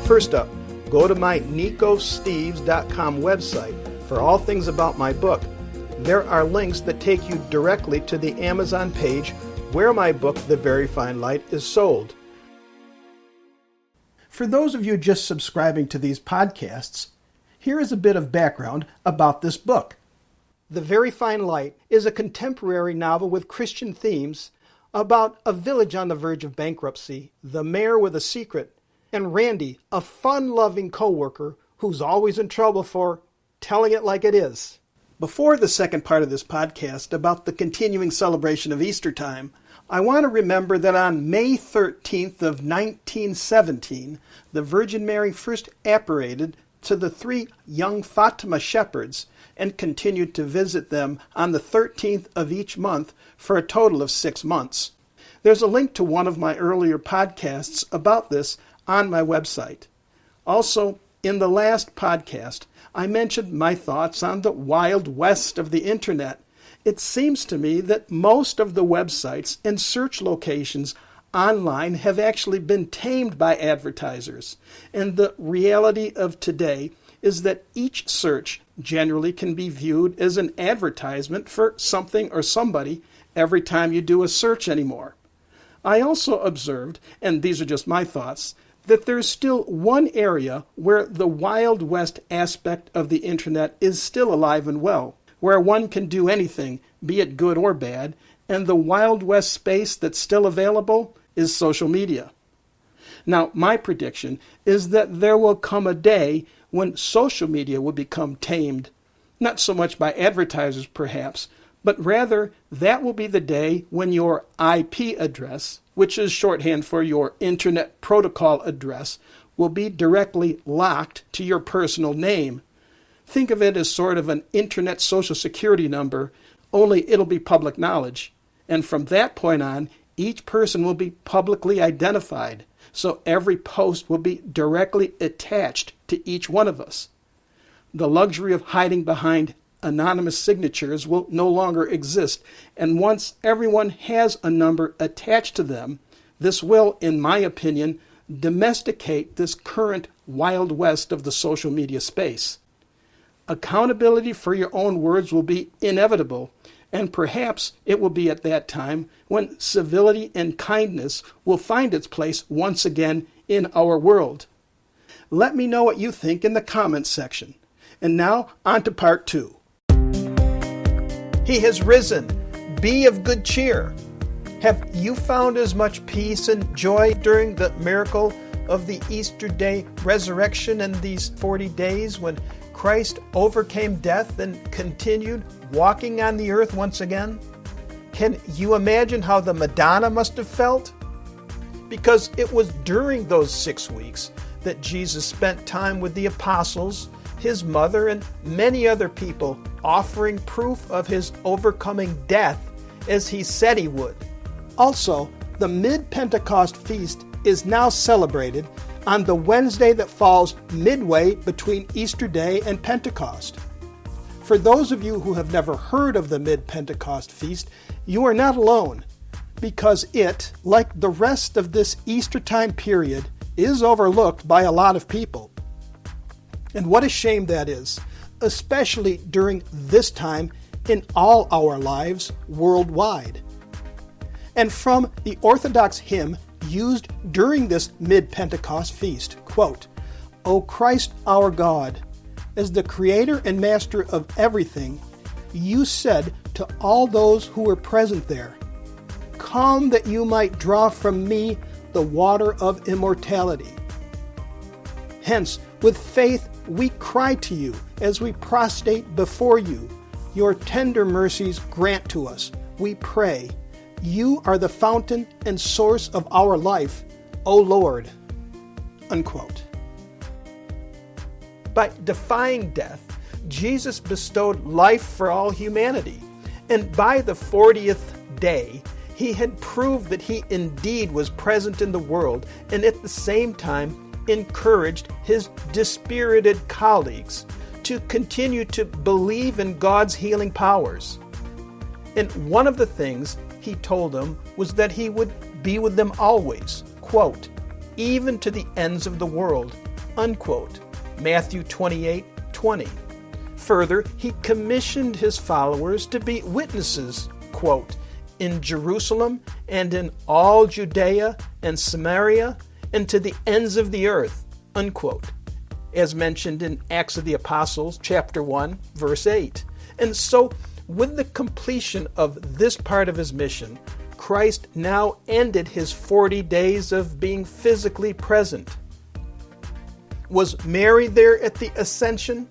First up, go to my nicosteves.com website for all things about my book. There are links that take you directly to the Amazon page where my book, The Very Fine Light, is sold. For those of you just subscribing to these podcasts, here is a bit of background about this book. The Very Fine Light is a contemporary novel with Christian themes about a village on the verge of bankruptcy, the mayor with a secret, and Randy, a fun-loving co-worker who's always in trouble for telling it like it is. Before the second part of this podcast about the continuing celebration of Eastertime, I want to remember that on May 13th of 1917, the Virgin Mary first apparated to the 3 young Fatima shepherds and continued to visit them on the 13th of each month for a total of 6 months. There's a link to one of my earlier podcasts about this on my website. Also, in the last podcast, I mentioned my thoughts on the Wild West of the Internet. It seems to me that most of the websites and search locations online have actually been tamed by advertisers, and the reality of today is that each search generally can be viewed as an advertisement for something or somebody every time you do a search anymore. I also observed, and these are just my thoughts, that there's still one area where the Wild West aspect of the Internet is still alive and well, where one can do anything, be it good or bad, and the Wild West space that's still available is social media. Now, my prediction is that there will come a day when social media will become tamed, not so much by advertisers perhaps, but rather that will be the day when your IP address, which is shorthand for your Internet Protocol address, will be directly locked to your personal name. Think of it as sort of an Internet Social Security number, only it'll be public knowledge. And from that point on, each person will be publicly identified, so every post will be directly attached to each one of us. The luxury of hiding behind anonymous signatures will no longer exist, and once everyone has a number attached to them, this will, in my opinion, domesticate this current Wild West of the social media space. Accountability for your own words will be inevitable, and perhaps it will be at that time when civility and kindness will find its place once again in our world. Let me know what you think in the comments section. And now, on to part 2. He has risen. Be of good cheer. Have you found as much peace and joy during the miracle of the Easter Day resurrection and these 40 days when Christ overcame death and continued walking on the earth once again? Can you imagine how the Madonna must have felt? Because it was during those 6 weeks that Jesus spent time with the apostles, his mother, and many other people, offering proof of his overcoming death as he said he would. Also, the Mid-Pentecost Feast is now celebrated on the Wednesday that falls midway between Easter Day and Pentecost. For those of you who have never heard of the Mid-Pentecost Feast, you are not alone, because it, like the rest of this Eastertime period, is overlooked by a lot of people. And what a shame that is, especially during this time in all our lives worldwide. And from the Orthodox hymn used during this Mid-Pentecost feast, quote, "O Christ our God, as the creator and master of everything, you said to all those who were present there, 'Come that you might draw from me the water of immortality.' Hence, with faith we cry to you as we prostrate before you. Your tender mercies grant to us, we pray. You are the fountain and source of our life, O Lord." Unquote. By defying death, Jesus bestowed life for all humanity, and by the 40th day, he had proved that he indeed was present in the world, and at the same time encouraged his dispirited colleagues to continue to believe in God's healing powers. And one of the things he told them was that he would be with them always, quote, even to the ends of the world, unquote. Matthew 28:20. Further, he commissioned his followers to be witnesses, quote, in Jerusalem and in all Judea and Samaria and to the ends of the earth, unquote, as mentioned in Acts of the Apostles, chapter 1, verse 8. And so, with the completion of this part of his mission, Christ now ended his 40 days of being physically present. Was Mary there at the Ascension?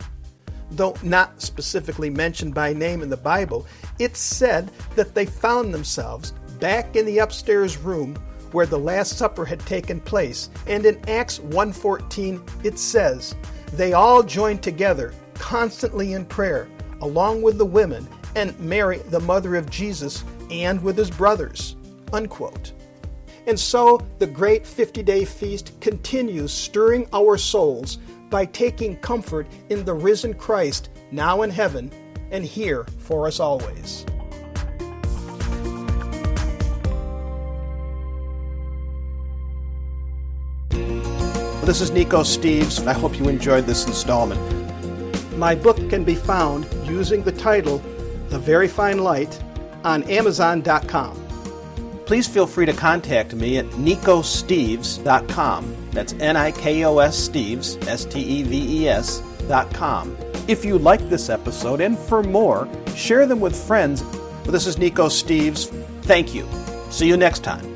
Though not specifically mentioned by name in the Bible, it's said that they found themselves back in the upstairs room where the Last Supper had taken place. And in Acts 1:14, it says, they all joined together constantly in prayer, along with the women and Mary, the mother of Jesus, and with his brothers, unquote. And so the great 50-day feast continues stirring our souls by taking comfort in the risen Christ, now in heaven and here for us always. This is Nico Steves. I hope you enjoyed this installment. My book can be found using the title, The Very Fine Light, on Amazon.com. Please feel free to contact me at nicosteves.com. That's Nikos Steves, Steves.com. If you like this episode, and for more, share them with friends. This is Nico Steves. Thank you. See you next time.